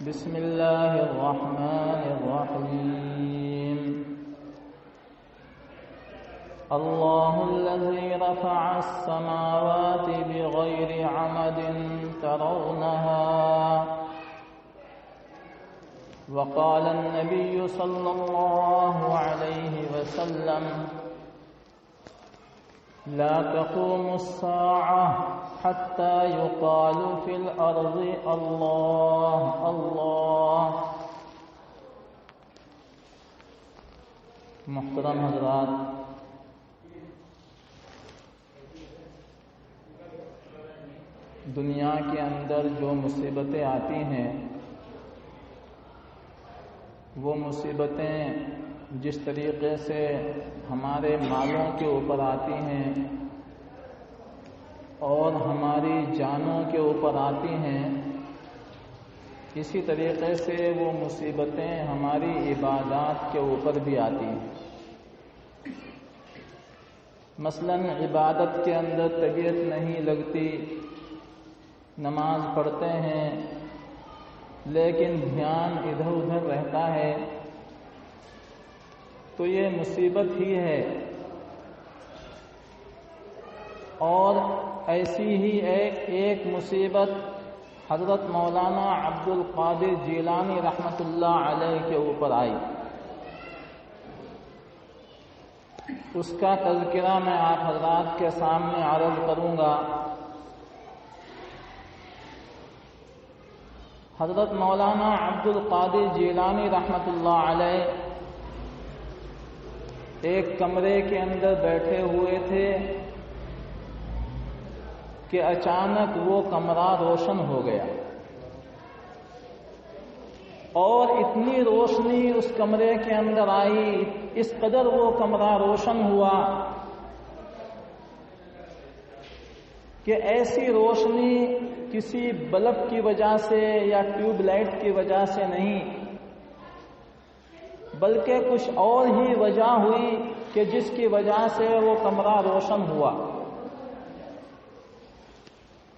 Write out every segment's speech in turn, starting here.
بسم الله الرحمن الرحيم. الله الذي رفع السماوات بغير عمد ترونها، وقال النبي صلى الله عليه وسلم: لا تقوم الساعة حتى يقال في الأرض الله الله. محترم حضرات، دنیا کے اندر جو مصیبتیں آتی ہیں، وہ مصیبتیں جس طریقے سے ہمارے مالوں کے اوپر آتی ہیں اور ہماری جانوں کے اوپر آتی ہیں، اسی طریقے سے وہ مصیبتیں ہماری عبادات کے اوپر بھی آتی ہیں. مثلا عبادت کے اندر طبیعت نہیں لگتی، نماز پڑھتے ہیں لیکن دھیان ادھر ادھر رہتا ہے، تو یہ مصیبت ہی ہے. اور ایسی ہی ایک مصیبت حضرت مولانا عبد القادر جیلانی رحمۃ اللہ علیہ کے اوپر آئی. اس کا تذکرہ میں آپ حضرات کے سامنے عرض کروں گا. حضرت مولانا عبد القادر جیلانی رحمۃ اللہ علیہ ایک کمرے کے اندر بیٹھے ہوئے تھے کہ اچانک وہ کمرہ روشن ہو گیا، اور اتنی روشنی اس کمرے کے اندر آئی، اس قدر وہ کمرہ روشن ہوا کہ ایسی روشنی کسی بلب کی وجہ سے یا ٹیوب لائٹ کی وجہ سے نہیں، بلکہ کچھ اور ہی وجہ ہوئی کہ جس کی وجہ سے وہ کمرہ روشن ہوا.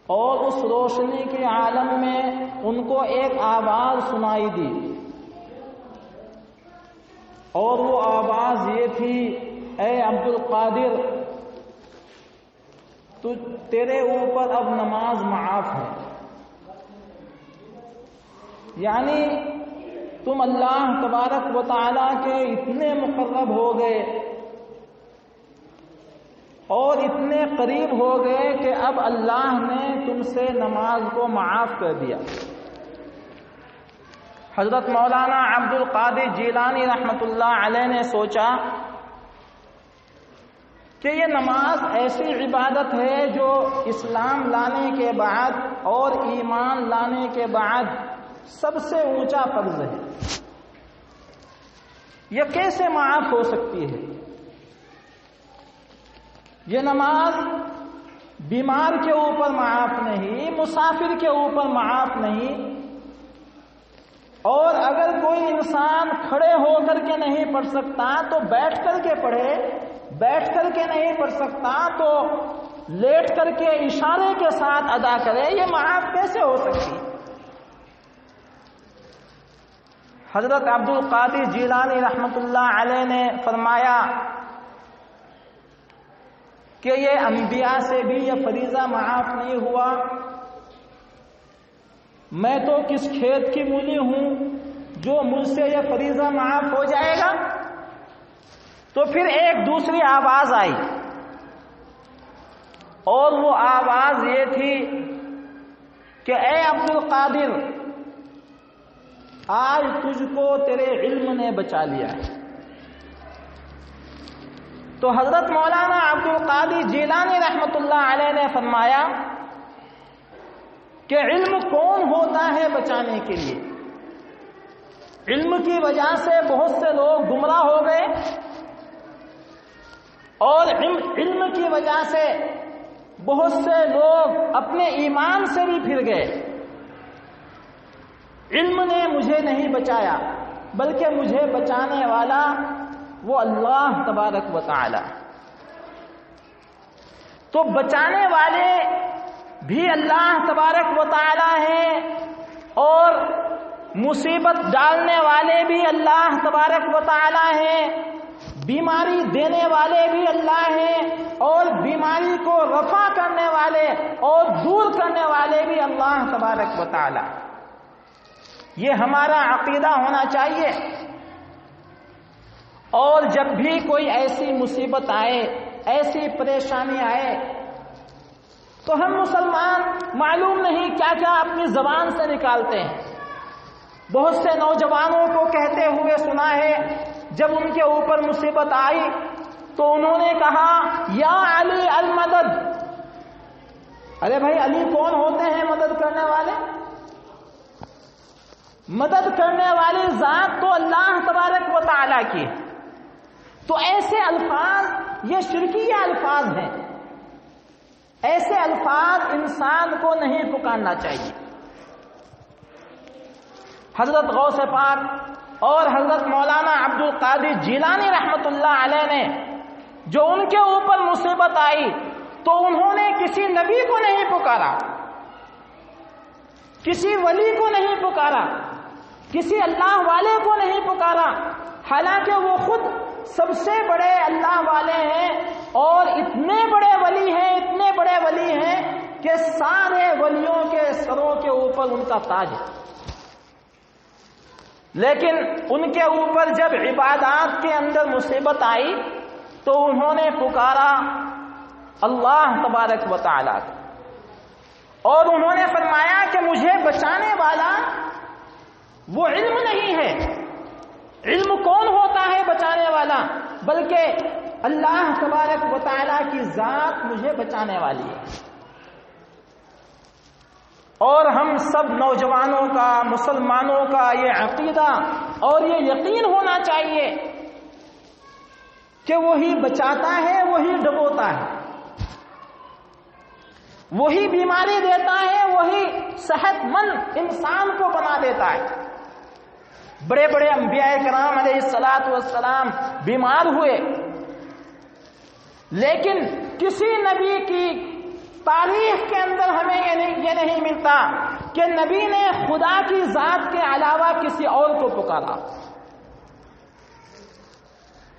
اور اس روشنی کے عالم میں ان کو ایک آواز سنائی دی، اور وہ آواز یہ تھی: اے عبد القادر، تیرے اوپر اب نماز معاف ہے. یعنی تم اللہ تبارک و تعالیٰ کے اتنے مقرب ہو گئے اور اتنے قریب ہو گئے کہ اب اللہ نے تم سے نماز کو معاف کر دیا. حضرت مولانا عبد القادر جیلانی رحمۃ اللہ علیہ نے سوچا کہ یہ نماز ایسی عبادت ہے جو اسلام لانے کے بعد اور ایمان لانے کے بعد سب سے اونچا فرض ہے. یہ کیسے معاف ہو سکتی ہے؟ یہ نماز بیمار کے اوپر معاف نہیں، مسافر کے اوپر معاف نہیں، اور اگر کوئی انسان کھڑے ہو کر کے نہیں پڑھ سکتا تو بیٹھ کر کے پڑھے، بیٹھ کر کے نہیں پڑھ سکتا تو لیٹ کر کے اشارے کے ساتھ ادا کرے. یہ معاف کیسے ہو سکتی؟ حضرت عبد القادر جیلانی رحمۃ اللہ علیہ نے فرمایا کہ یہ انبیاء سے بھی یہ فریضہ معاف نہیں ہوا. میں تو کس کھیت کی مولی ہوں جو مجھ سے یہ فریضہ معاف ہو جائے گا؟ تو پھر ایک دوسری آواز آئی، اور وہ آواز یہ تھی کہ اے عبد القادر، آج تجھ کو تیرے علم نے بچا لیا ہے. تو حضرت مولانا عبد القادر جیلانی رحمۃ اللہ علیہ نے فرمایا کہ علم کون ہوتا ہے بچانے کے لیے؟ علم کی وجہ سے بہت سے لوگ گمراہ ہو گئے، اور علم کی وجہ سے بہت سے لوگ اپنے ایمان سے بھی پھر گئے. علم نے مجھے نہیں بچایا، بلکہ مجھے بچانے والا وہ اللہ تبارک و تعالی. تو بچانے والے بھی اللہ تبارک و تعالی ہیں، اور مصیبت ڈالنے والے بھی اللہ تبارک و تعالی ہیں، بیماری دینے والے بھی اللہ ہیں، اور بیماری کو رفع کرنے والے اور دور کرنے والے بھی اللہ تبارک و تعالی۔ یہ ہمارا عقیدہ ہونا چاہیے۔ اور جب بھی کوئی ایسی مصیبت آئے، ایسی پریشانی آئے، تو ہم مسلمان معلوم نہیں کیا کیا اپنی زبان سے نکالتے ہیں۔ بہت سے نوجوانوں کو کہتے ہوئے سنا ہے، جب ان کے اوپر مصیبت آئی تو انہوں نے کہا یا علی المدد۔ ارے بھائی، علی کون ہوتے ہیں مدد کرنے والے؟ مدد کرنے والی ذات تو اللہ تبارک و تعالیٰ کی۔ تو ایسے الفاظ یہ شرکیہ الفاظ ہیں، ایسے الفاظ انسان کو نہیں پکارنا چاہیے۔ حضرت غوث پاک اور حضرت مولانا عبد القادر جیلانی رحمت اللہ علیہ نے جو ان کے اوپر مصیبت آئی تو انہوں نے کسی نبی کو نہیں پکارا، کسی ولی کو نہیں پکارا، کسی اللہ والے کو نہیں پکارا، حالانکہ وہ خود سب سے بڑے اللہ والے ہیں اور اتنے بڑے ولی ہیں، اتنے بڑے ولی ہیں کہ سارے ولیوں کے سروں کے اوپر ان کا تاج ہے۔ لیکن ان کے اوپر جب عبادات کے اندر مصیبت آئی تو انہوں نے پکارا اللہ تبارک و تعالیٰ کو، اور انہوں نے فرمایا کہ مجھے بچانے والا وہ علم نہیں ہے، علم کون ہوتا ہے بچانے والا، بلکہ اللہ تبارک و تعالیٰ کی ذات مجھے بچانے والی ہے۔ اور ہم سب نوجوانوں کا، مسلمانوں کا یہ عقیدہ اور یہ یقین ہونا چاہیے کہ وہی بچاتا ہے، وہی ڈبوتا ہے، وہی بیماری دیتا ہے، وہی صحت مند انسان کو بنا دیتا ہے۔ بڑے بڑے انبیاء کرام علیہ الصلوۃ والسلام بیمار ہوئے، لیکن کسی نبی کی تاریخ کے اندر ہمیں یہ نہیں ملتا کہ نبی نے خدا کی ذات کے علاوہ کسی اور کو پکارا۔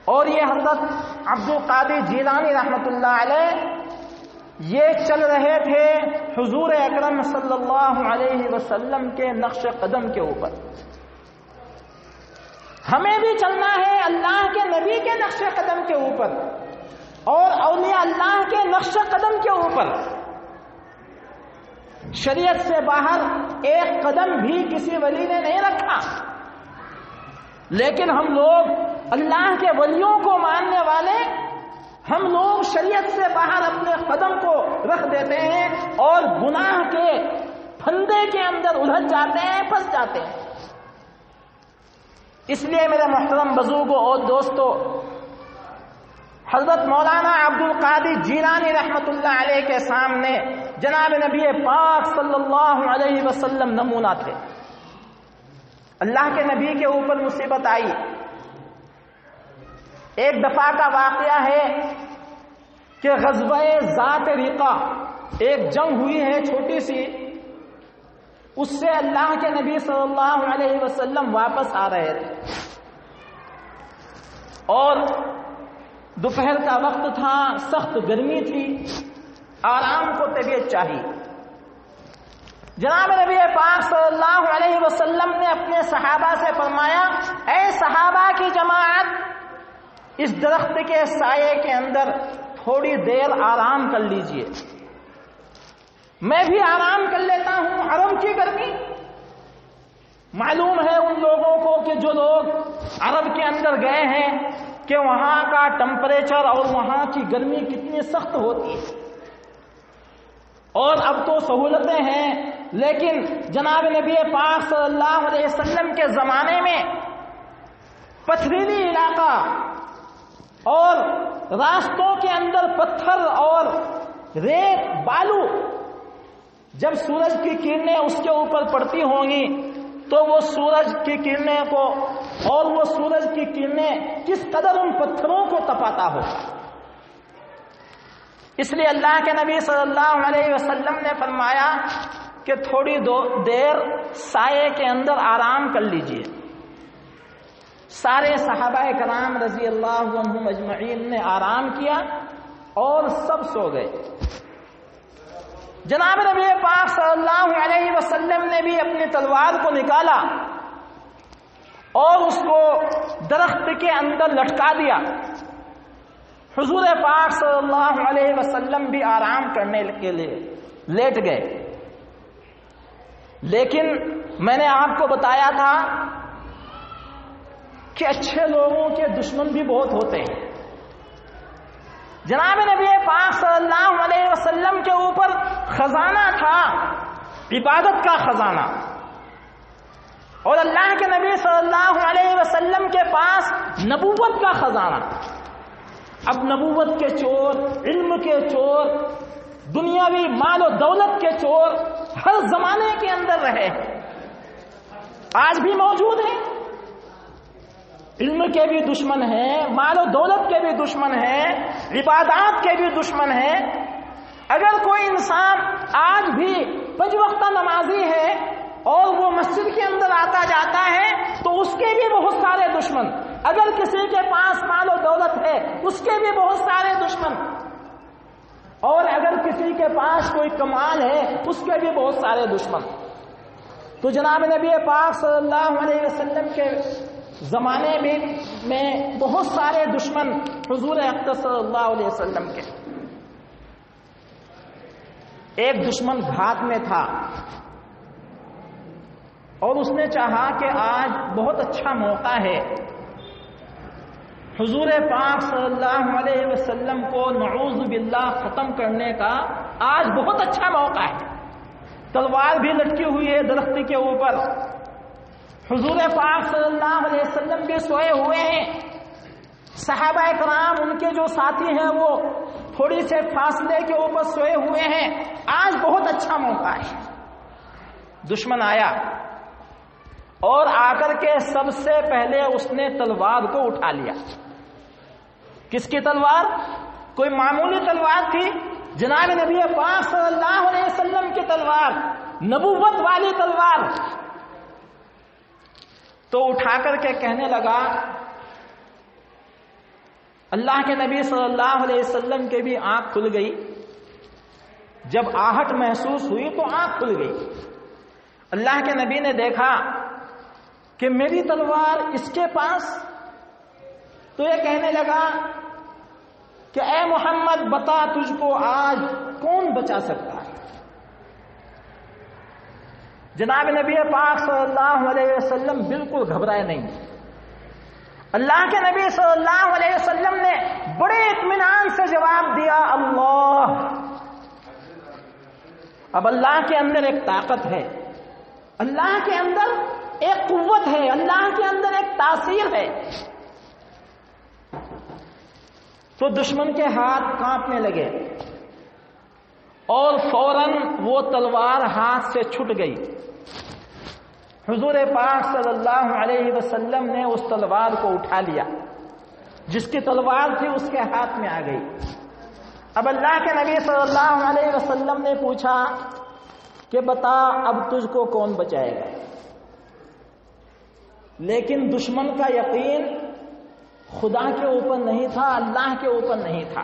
اور یہ حضرت عبد القادر جیلانی رحمت اللہ علیہ یہ چل رہے تھے حضور اکرم صلی اللہ علیہ وسلم کے نقش قدم کے اوپر۔ ہمیں بھی چلنا ہے اللہ کے نبی کے نقش قدم کے اوپر اور اولیاء اللہ کے نقش قدم کے اوپر۔ شریعت سے باہر ایک قدم بھی کسی ولی نے نہیں رکھا، لیکن ہم لوگ اللہ کے ولیوں کو ماننے والے، ہم لوگ شریعت سے باہر اپنے قدم کو رکھ دیتے ہیں اور گناہ کے پھندے کے اندر الجھ جاتے ہیں، پھنس جاتے ہیں۔ اس لیے میرے محترم بزرگوں اور دوستوں، حضرت مولانا عبد القادر جیلانی رحمت اللہ علیہ کے سامنے جناب نبی پاک صلی اللہ علیہ وسلم نمونہ تھے۔ اللہ کے نبی کے اوپر مصیبت آئی۔ ایک دفعہ کا واقعہ ہے کہ غزوہ ذات رقہ، ایک جنگ ہوئی ہے چھوٹی سی، اس سے اللہ کے نبی صلی اللہ علیہ وسلم واپس آ رہے تھے اور دوپہر کا وقت تھا، سخت گرمی تھی، آرام کو طبیعت چاہیے۔ جناب نبی پاک صلی اللہ علیہ وسلم نے اپنے صحابہ سے فرمایا، اے صحابہ کی جماعت، اس درخت کے سائے کے اندر تھوڑی دیر آرام کر لیجئے، میں بھی آرام کر لیتا ہوں۔ عرب کی گرمی معلوم ہے ان لوگوں کو کہ جو لوگ عرب کے اندر گئے ہیں کہ وہاں کا ٹمپریچر اور وہاں کی گرمی کتنی سخت ہوتی ہے۔ اور اب تو سہولتیں ہیں، لیکن جناب نبی پاک صلی اللہ علیہ وسلم کے زمانے میں پتھریلی علاقہ اور راستوں کے اندر پتھر اور ریت بالو، جب سورج کی کرنیں اس کے اوپر پڑتی ہوں گی تو وہ سورج کی کرنیں کو اور وہ سورج کی کرنیں کس قدر ان پتھروں کو تپاتا ہوگا۔ اس لیے اللہ کے نبی صلی اللہ علیہ وسلم نے فرمایا کہ تھوڑی دیر سائے کے اندر آرام کر لیجئے۔ سارے صحابہ کرام رضی اللہ عنہم اجمعین نے آرام کیا اور سب سو گئے۔ جناب نبی پاک صلی اللہ علیہ وسلم نے بھی اپنی تلوار کو نکالا اور اس کو درخت کے اندر لٹکا دیا۔ حضور پاک صلی اللہ علیہ وسلم بھی آرام کرنے کے لیے لیٹ گئے۔ لیکن میں نے آپ کو بتایا تھا کہ اچھے لوگوں کے دشمن بھی بہت ہوتے ہیں۔ جناب نبی پاک صلی اللہ علیہ وسلم کے اوپر خزانہ تھا، عبادت کا خزانہ، اور اللہ کے نبی صلی اللہ علیہ وسلم کے پاس نبوت کا خزانہ۔ اب نبوت کے چور، علم کے چور، دنیاوی مال و دولت کے چور ہر زمانے کے اندر رہے، آج بھی موجود ہیں۔ علم کے بھی دشمن ہیں، مال و دولت کے بھی دشمن ہیں، عبادات کے بھی دشمن ہیں۔ اگر کوئی انسان آج بھی 5 وقتہ نمازی ہے اور وہ مسجد کے اندر آتا جاتا ہے تو اس کے بھی بہت سارے دشمن۔ اگر کسی کے پاس مال و دولت ہے اس کے بھی بہت سارے دشمن، اور اگر کسی کے پاس کوئی کمال ہے اس کے بھی بہت سارے دشمن۔ تو جناب نبی پاک صلی اللہ علیہ وسلم کے زمانے میں بہت سارے دشمن حضور اقدس صلی اللہ علیہ وسلم کے۔ ایک دشمن گھات میں تھا اور اس نے چاہا کہ آج بہت اچھا موقع ہے، حضور پاک صلی اللہ علیہ وسلم کو نعوذ باللہ ختم کرنے کا آج بہت اچھا موقع ہے۔ تلوار بھی لٹکی ہوئی ہے درخت کے اوپر، حضور پاک صلی اللہ علیہ وسلم بھی سوئے ہوئے ہیں، صحابہ کرام ان کے جو ساتھی ہیں وہ تھوڑی سے فاصلے کے اوپر سوئے ہوئے ہیں۔ آج بہت اچھا موقع ہے۔ دشمن آیا اور آ کر کے سب سے پہلے اس نے تلوار کو اٹھا لیا۔ کس کی تلوار؟ کوئی معمولی تلوار تھی؟ جناب نبی پاک صلی اللہ علیہ وسلم کی تلوار، نبوت والی تلوار۔ تو اٹھا کر کے کہنے لگا، اللہ کے نبی صلی اللہ علیہ وسلم کے بھی آنکھ کھل گئی، جب آہٹ محسوس ہوئی تو آنکھ کھل گئی۔ اللہ کے نبی نے دیکھا کہ میری تلوار اس کے پاس، تو یہ کہنے لگا کہ اے محمد بتا تجھ کو آج کون بچا سکتا ہے؟ جناب نبی پاک صلی اللہ علیہ وسلم بالکل گھبرائے نہیں۔ اللہ کے نبی صلی اللہ علیہ وسلم نے بڑے اطمینان سے جواب دیا، اللہ۔ اب اللہ کے اندر ایک طاقت ہے، اللہ کے اندر ایک قوت ہے، اللہ کے اندر ایک تاثیر ہے۔ تو دشمن کے ہاتھ کانپنے لگے اور فوراً وہ تلوار ہاتھ سے چھوٹ گئی۔ حضور پاک صلی اللہ علیہ وسلم نے اس تلوار کو اٹھا لیا، جس کی تلوار تھی اس کے ہاتھ میں آ گئی۔ اب اللہ کے نبی صلی اللہ علیہ وسلم نے پوچھا کہ بتا اب تجھ کو کون بچائے گا؟ لیکن دشمن کا یقین خدا کے اوپر نہیں تھا، اللہ کے اوپر نہیں تھا،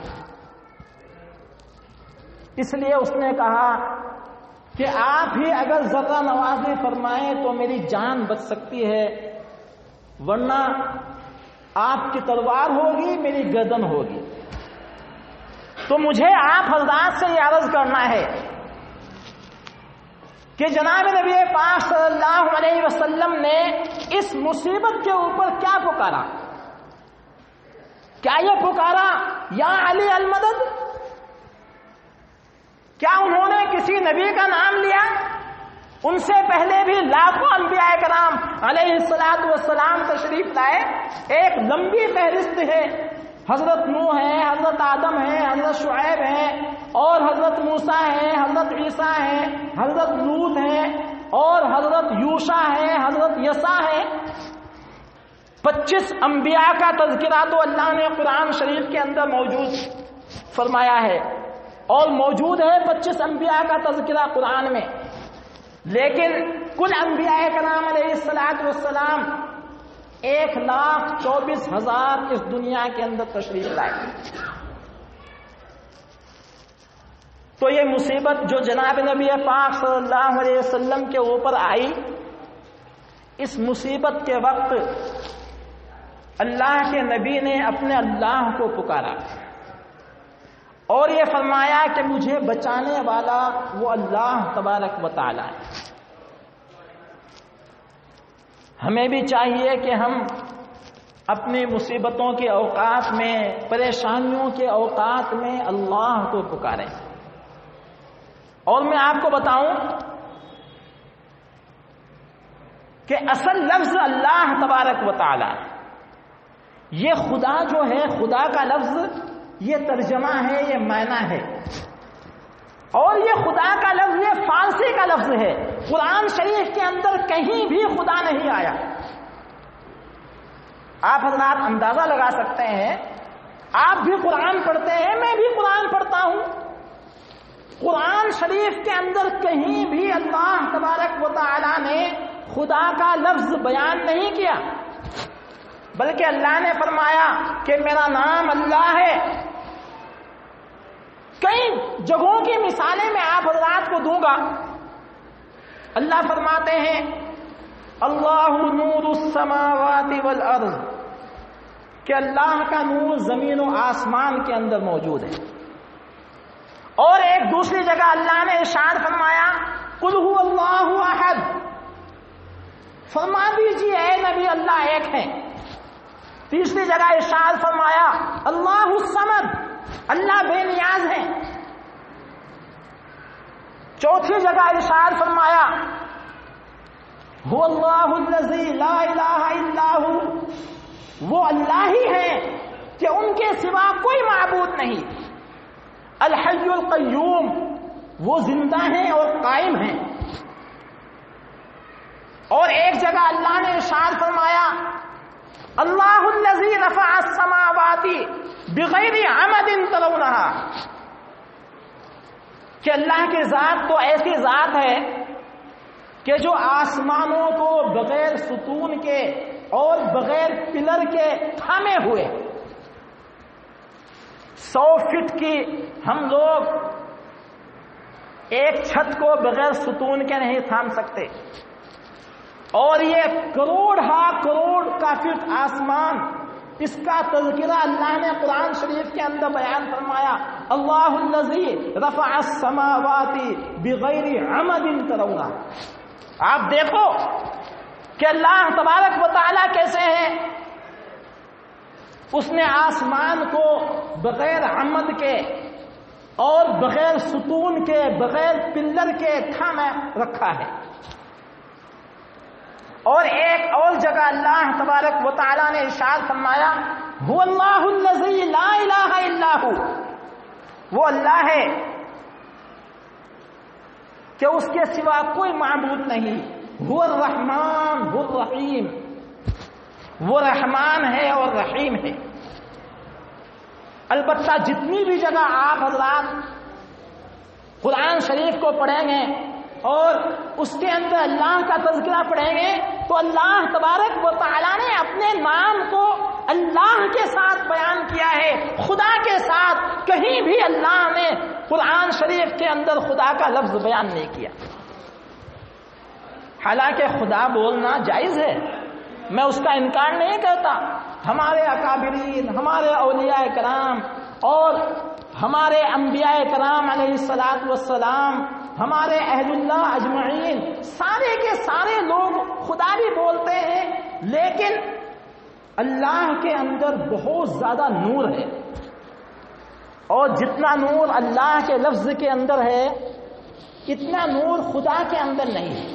اس لیے اس نے کہا کہ آپ ہی اگر ذرہ نوازی فرمائیں تو میری جان بچ سکتی ہے، ورنہ آپ کی تلوار ہوگی میری گردن ہوگی۔ تو مجھے آپ حضرات سے یہ عرض کرنا ہے کہ جناب نبی پاک صلی اللہ علیہ وسلم نے اس مصیبت کے اوپر کیا پکارا؟ کیا یہ پکارا یا علی المدد؟ کیا انہوں نے کسی نبی کا نام لیا؟ ان سے پہلے بھی لاکھوں انبیاء کرام علیہ الصلوۃ والسلام تشریف لائے، ایک لمبی فہرست ہے، حضرت نوح ہے، حضرت آدم ہے، حضرت شعیب ہے، اور حضرت موسیٰ ہے، حضرت عیسیٰ ہے، حضرت لوط ہے، اور حضرت یوشع ہے، حضرت یسع ہے۔ 25 انبیاء کا تذکرہ تو اللہ نے قرآن شریف کے اندر موجود فرمایا ہے، اور موجود ہے 25 انبیاء کا تذکرہ قرآن میں۔ لیکن کل انبیاء کرام علیہ الصلوۃ والسلام 1,24,000 اس دنیا کے اندر تشریف لائے. تو یہ مصیبت جو جناب نبی پاک صلی اللہ علیہ وسلم کے اوپر آئی، اس مصیبت کے وقت اللہ کے نبی نے اپنے اللہ کو پکارا اور یہ فرمایا کہ مجھے بچانے والا وہ اللہ تبارک و تعالی ہے. ہمیں بھی چاہیے کہ ہم اپنی مصیبتوں کے اوقات میں، پریشانیوں کے اوقات میں اللہ کو پکاریں. اور میں آپ کو بتاؤں کہ اصل لفظ اللہ تبارک و تعالی، یہ خدا جو ہے، خدا کا لفظ یہ ترجمہ ہے، یہ معنی ہے. اور یہ خدا کا لفظ یہ فارسی کا لفظ ہے. قرآن شریف کے اندر کہیں بھی خدا نہیں آیا. آپ حضرات اندازہ لگا سکتے ہیں، آپ بھی قرآن پڑھتے ہیں، میں بھی قرآن پڑھتا ہوں. قرآن شریف کے اندر کہیں بھی اللہ تبارک و تعالی نے خدا کا لفظ بیان نہیں کیا، بلکہ اللہ نے فرمایا کہ میرا نام اللہ ہے. کئی جگہوں کی مثالیں میں آپ حضرات کو دوں گا. اللہ فرماتے ہیں اللہ نور السماوات والارض، کہ اللہ کا نور زمین و آسمان کے اندر موجود ہے. اور ایک دوسری جگہ اللہ نے ارشاد فرمایا قل هو اللہ احد، فرما دیجیے اے نبی اللہ ایک ہے. تیسری جگہ ارشاد فرمایا اللہ الصمد، اللہ بے نیاز ہے. چوتھی جگہ ارشاد فرمایا هو اللہ الذی لا الہ الا هو، وہ اللہ ہی ہے کہ ان کے سوا کوئی معبود نہیں. الحی القیوم، وہ زندہ ہیں اور قائم ہیں. اور ایک جگہ اللہ نے ارشاد فرمایا اللہ الذی رفع السماوات بغیر عمد ترونها، کہ اللہ کی ذات تو ایسی ذات ہے کہ جو آسمانوں کو بغیر ستون کے اور بغیر پلر کے تھامے ہوئے. 100 فٹ کی ہم لوگ ایک چھت کو بغیر ستون کے نہیں تھام سکتے، اور یہ کروڑ ہا کروڑ کا فٹ آسمان، اس کا تذکرہ اللہ نے قرآن شریف کے اندر بیان فرمایا اللہ الذی رفع السماوات بغیر عمد ترونها. آپ دیکھو کہ اللہ تبارک و تعالیٰ کیسے ہیں. اس نے آسمان کو بغیر عمد کے اور بغیر ستون کے، بغیر پلر کے تھامے رکھا ہے. اور ایک اور جگہ اللہ تبارک و تعالیٰ نے ارشاد فرمایا هو اللہ الذی لا الہ الا هو، وہ اللہ ہے کہ اس کے سوا کوئی معبود نہیں. هو الرحمن هو الرحیم، وہ رحمان ہے اور رحیم ہے. البتہ جتنی بھی جگہ آپ حضرات قرآن شریف کو پڑھیں گے اور اس کے اندر اللہ کا تذکرہ پڑھیں گے تو اللہ تبارک و تعالیٰ نے اپنے نام کو اللہ کے ساتھ بیان کیا ہے، خدا کے ساتھ. کہیں بھی اللہ نے قرآن شریف کے اندر خدا کا لفظ بیان نہیں کیا. حالانکہ خدا بولنا جائز ہے، میں اس کا انکار نہیں کرتا. ہمارے اکابرین، ہمارے اولیاء کرام اور ہمارے انبیاء کرام علیہ الصلوۃ والسلام، ہمارے اہل اللہ اجمعین، سارے کے سارے لوگ خدا بھی بولتے ہیں، لیکن اللہ کے اندر بہت زیادہ نور ہے. اور جتنا نور اللہ کے لفظ کے اندر ہے اتنا نور خدا کے اندر نہیں ہے،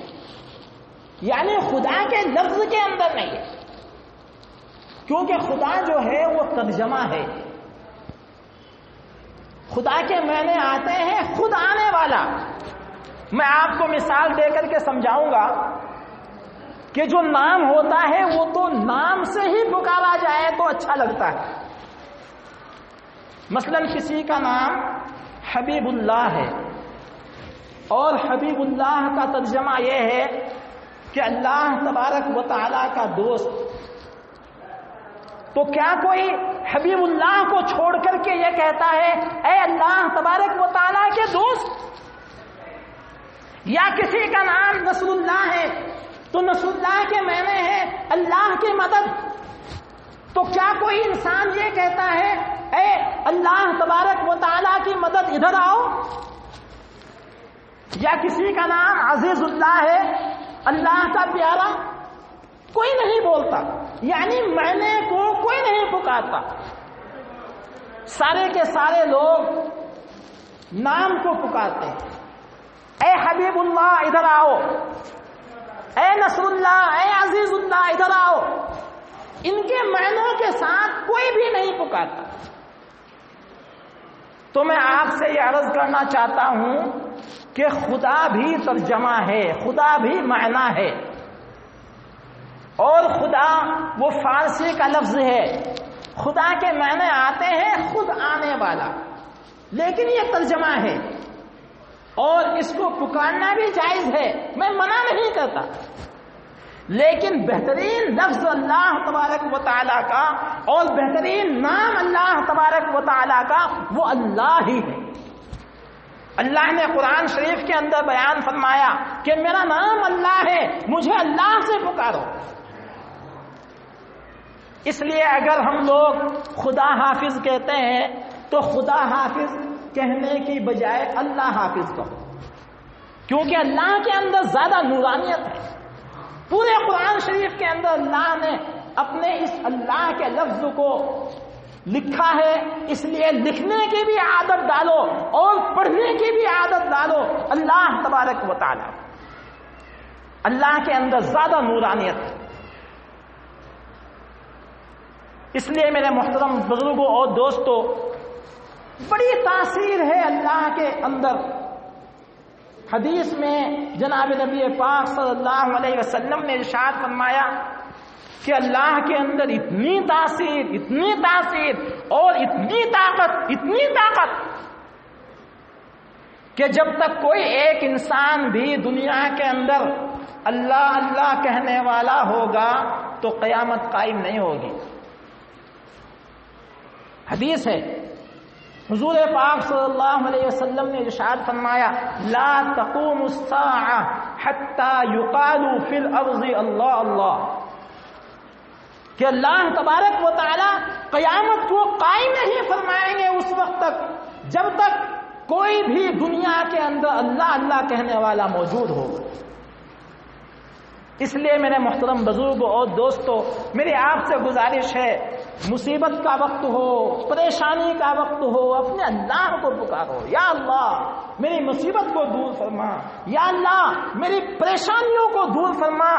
یعنی خدا کے لفظ کے اندر نہیں ہے. کیونکہ خدا جو ہے وہ ترجمہ ہے. خدا کے معنی آتے ہیں خود آنے والا. میں آپ کو مثال دے کر کے سمجھاؤں گا کہ جو نام ہوتا ہے وہ تو نام سے ہی پکارا جائے تو اچھا لگتا ہے. مثلا کسی کا نام حبیب اللہ ہے اور حبیب اللہ کا ترجمہ یہ ہے کہ اللہ تبارک و تعالیٰ کا دوست. تو کیا کوئی حبیب اللہ کو چھوڑ کر کے یہ کہتا ہے اے اللہ تبارک و تعالیٰ کے دوست؟ یا کسی کا نام نصر اللہ ہے تو نصر اللہ کے معنی ہے اللہ کی مدد. تو کیا کوئی انسان یہ کہتا ہے اے اللہ تبارک و تعالیٰ کی مدد ادھر آؤ؟ یا کسی کا نام عزیز اللہ ہے اللہ کا پیارا؟ کوئی نہیں بولتا، یعنی معنی کو کوئی نہیں پکارتا. سارے کے سارے لوگ نام کو پکارتے ہیں. اے حبیب اللہ ادھر آؤ، اے نصر اللہ، اے عزیز اللہ ادھر آؤ. ان کے معنوں کے ساتھ کوئی بھی نہیں پکارتا. تو میں آپ سے یہ عرض کرنا چاہتا ہوں کہ خدا بھی ترجمہ ہے، خدا بھی معنی ہے، اور خدا وہ فارسی کا لفظ ہے. خدا کے معنی آتے ہیں خود آنے والا، لیکن یہ ترجمہ ہے اور اس کو پکارنا بھی جائز ہے، میں منع نہیں کرتا. لیکن بہترین لفظ اللہ تبارک و تعالیٰ کا اور بہترین نام اللہ تبارک و تعالیٰ کا وہ اللہ ہی ہے. اللہ نے قرآن شریف کے اندر بیان فرمایا کہ میرا نام اللہ ہے، مجھے اللہ سے پکارو. اس لیے اگر ہم لوگ خدا حافظ کہتے ہیں تو خدا حافظ کہنے کی بجائے اللہ حافظ کہو، کیونکہ اللہ کے اندر زیادہ نورانیت ہے. پورے قرآن شریف کے اندر اللہ نے اپنے اس اللہ کے لفظ کو لکھا ہے، اس لیے لکھنے کی بھی عادت ڈالو اور پڑھنے کی بھی عادت ڈالو. اللہ تبارک و تعالی، اللہ کے اندر زیادہ نورانیت ہے. اس لیے میرے محترم بزرگوں اور دوستوں، بڑی تاثیر ہے اللہ کے اندر. حدیث میں جناب نبی پاک صلی اللہ علیہ وسلم نے ارشاد فرمایا کہ اللہ کے اندر اتنی تاثیر اور اتنی طاقت کہ جب تک کوئی ایک انسان بھی دنیا کے اندر اللہ اللہ کہنے والا ہوگا تو قیامت قائم نہیں ہوگی. حدیث ہے، حضور پاک صلی اللہ علیہ وسلم نے ارشاد فرمایا لا تقوم الساعة حتى يقال في الارض اللہ اللہ، کہ اللہ تبارک و تعالی قیامت کو قائم نہیں فرمائیں گے اس وقت تک جب تک کوئی بھی دنیا کے اندر اللہ اللہ کہنے والا موجود ہو. اس لیے میرے محترم بزرگوں اور دوستوں، میری آپ سے گزارش ہے، مصیبت کا وقت ہو، پریشانی کا وقت ہو، اپنے اللہ کو پکارو. یا اللہ میری مصیبت کو دور فرما، یا اللہ میری پریشانیوں کو دور فرما.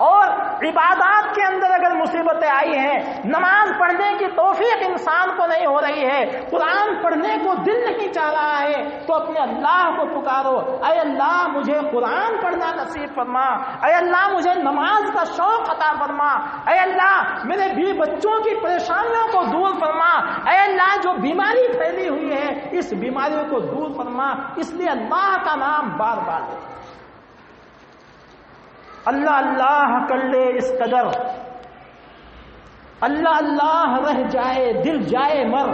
اور عبادات کے اندر اگر مصیبتیں آئی ہیں، نماز پڑھنے کی توفیق انسان کو نہیں ہو رہی ہے، قرآن پڑھنے کو دل نہیں چاہ رہا ہے، تو اپنے اللہ کو پکارو. اے اللہ مجھے قرآن پڑھنا نصیب فرما، اے اللہ مجھے نماز کا شوق عطا فرما، اے اللہ میرے بھی بچوں کی پریشانیوں کو دور فرما، اے اللہ جو بیماری پھیلی ہوئی ہے اس بیماری کو دور فرما. اس لیے اللہ کا نام بار بار لے. اللہ اللہ کر لے اس قدر، اللہ اللہ رہ جائے دل جائے مر.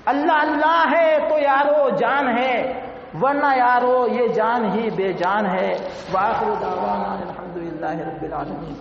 اللہ اللہ ہے تو یارو جان ہے، ورنہ یارو یہ جان ہی بے جان ہے. وآخر دعوانا الحمدللہ رب العالمین.